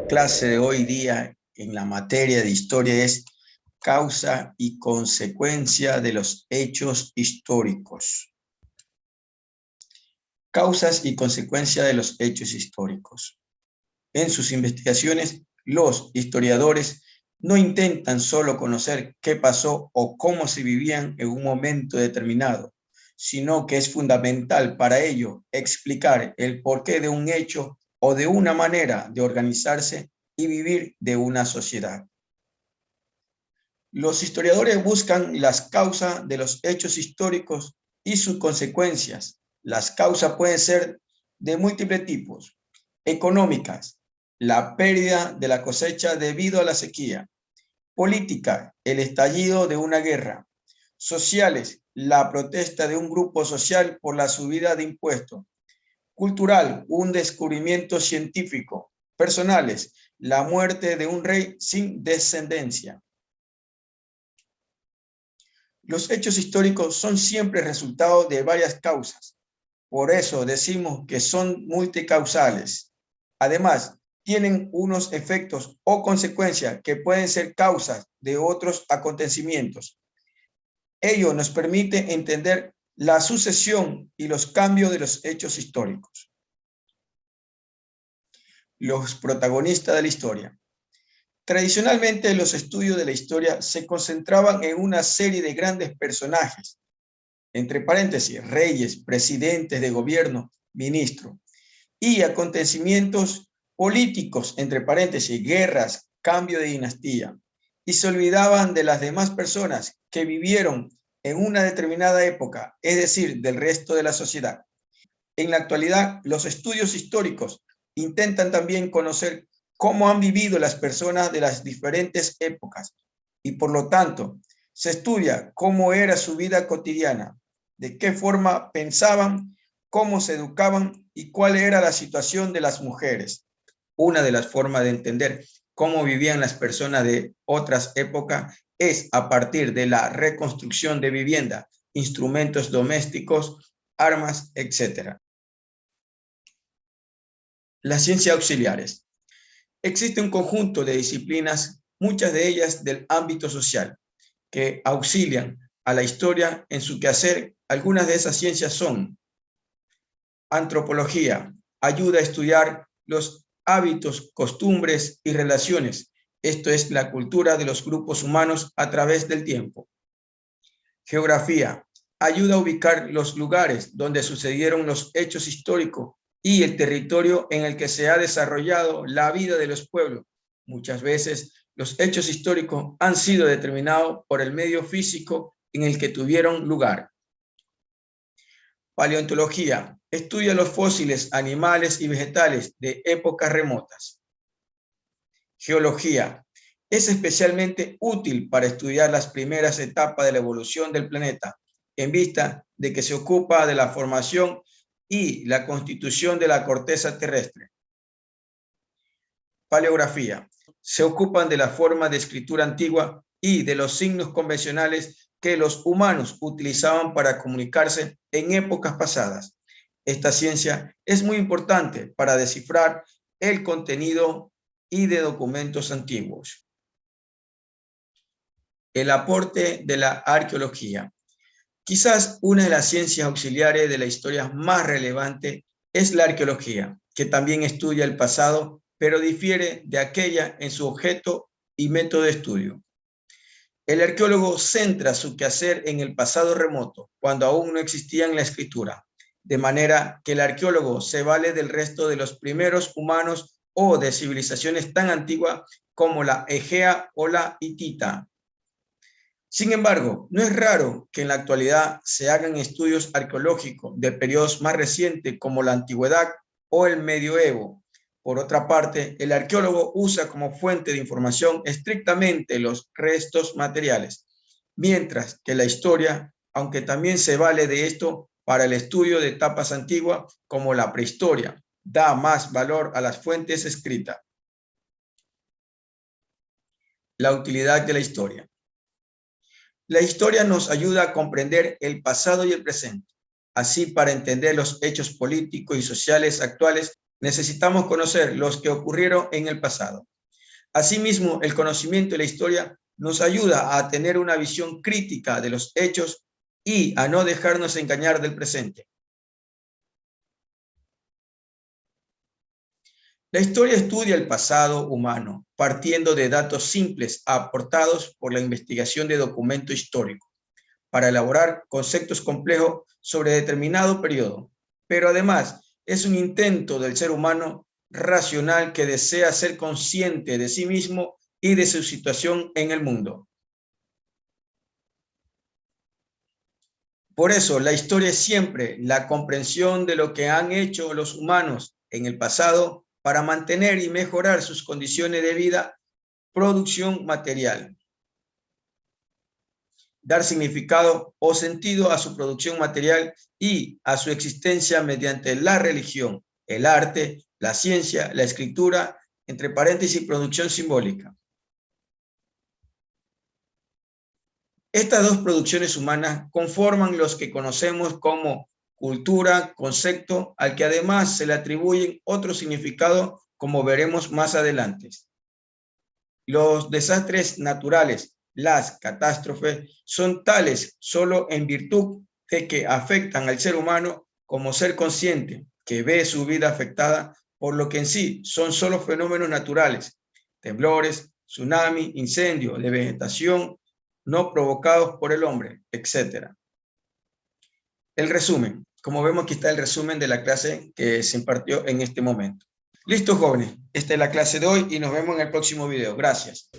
clase de hoy día en la materia de historia es causa y consecuencia de los hechos históricos. Causas y consecuencia de los hechos históricos. En sus investigaciones, los historiadores no intentan solo conocer qué pasó o cómo se vivían en un momento determinado, sino que es fundamental para ello explicar el porqué de un hecho o de una manera de organizarse y vivir de una sociedad. Los historiadores buscan las causas de los hechos históricos y sus consecuencias. Las causas pueden ser de múltiples tipos: económicas, la pérdida de la cosecha debido a la sequía; política, el estallido de una guerra; sociales, la protesta de un grupo social por la subida de impuestos; cultural, un descubrimiento científico; personales, la muerte de un rey sin descendencia. Los hechos históricos son siempre resultado de varias causas. Por eso decimos que son multicausales. Además, tienen unos efectos o consecuencias que pueden ser causas de otros acontecimientos. Ello nos permite entender la sucesión y los cambios de los hechos históricos. Los protagonistas de la historia. Tradicionalmente, los estudios de la historia se concentraban en una serie de grandes personajes, entre paréntesis, reyes, presidentes de gobierno, ministros, y acontecimientos políticos, entre paréntesis, guerras, cambio de dinastía, y se olvidaban de las demás personas que vivieron en una determinada época, es decir, del resto de la sociedad. En la actualidad, los estudios históricos intentan también conocer cómo han vivido las personas de las diferentes épocas y, por lo tanto, se estudia cómo era su vida cotidiana, de qué forma pensaban, cómo se educaban y cuál era la situación de las mujeres. Una de las formas de entender cómo vivían las personas de otras épocas es a partir de la reconstrucción de vivienda, instrumentos domésticos, armas, etc. Las ciencias auxiliares. Existe un conjunto de disciplinas, muchas de ellas del ámbito social, que auxilian a la historia en su quehacer. Algunas de esas ciencias son: antropología, ayuda a estudiar los hábitos, costumbres y relaciones. Esto es la cultura de los grupos humanos a través del tiempo. Geografía, ayuda a ubicar los lugares donde sucedieron los hechos históricos y el territorio en el que se ha desarrollado la vida de los pueblos. Muchas veces los hechos históricos han sido determinados por el medio físico en el que tuvieron lugar. Paleontología, estudia los fósiles animales y vegetales de épocas remotas. Geología, es especialmente útil para estudiar las primeras etapas de la evolución del planeta, en vista de que se ocupa de la formación y la constitución de la corteza terrestre. Paleografía, se ocupan de la forma de escritura antigua y de los signos convencionales que los humanos utilizaban para comunicarse en épocas pasadas. Esta ciencia es muy importante para descifrar el contenido y de documentos antiguos. El aporte de la arqueología. Quizás una de las ciencias auxiliares de la historia más relevante es la arqueología, que también estudia el pasado, pero difiere de aquella en su objeto y método de estudio. El arqueólogo centra su quehacer en el pasado remoto, cuando aún no existía la escritura, de manera que el arqueólogo se vale del resto de los primeros humanos o de civilizaciones tan antiguas como la egea o la hitita. Sin embargo, no es raro que en la actualidad se hagan estudios arqueológicos de periodos más recientes como la antigüedad o el medioevo. Por otra parte, el arqueólogo usa como fuente de información estrictamente los restos materiales, mientras que la historia, aunque también se vale de esto para el estudio de etapas antiguas como la prehistoria, da más valor a las fuentes escritas. La utilidad de la historia. La historia nos ayuda a comprender el pasado y el presente. Así, para entender los hechos políticos y sociales actuales, necesitamos conocer los que ocurrieron en el pasado. Asimismo, el conocimiento de la historia nos ayuda a tener una visión crítica de los hechos y a no dejarnos engañar del presente. La historia estudia el pasado humano, partiendo de datos simples aportados por la investigación de documento histórico, para elaborar conceptos complejos sobre determinado periodo. Pero además, es un intento del ser humano racional que desea ser consciente de sí mismo y de su situación en el mundo. Por eso, la historia es siempre la comprensión de lo que han hecho los humanos en el pasado para mantener y mejorar sus condiciones de vida, producción material. Dar significado o sentido a su producción material y a su existencia mediante la religión, el arte, la ciencia, la escritura, entre paréntesis, producción simbólica. Estas dos producciones humanas conforman los que conocemos como cultura, concepto, al que además se le atribuyen otros significados, como veremos más adelante. Los desastres naturales, las catástrofes, son tales solo en virtud de que afectan al ser humano como ser consciente, que ve su vida afectada, por lo que en sí son solo fenómenos naturales, temblores, tsunami, incendio de vegetación, no provocados por el hombre, etc. El resumen. Como vemos, aquí está el resumen de la clase que se impartió en este momento. Listo, jóvenes. Esta es la clase de hoy y nos vemos en el próximo video. Gracias.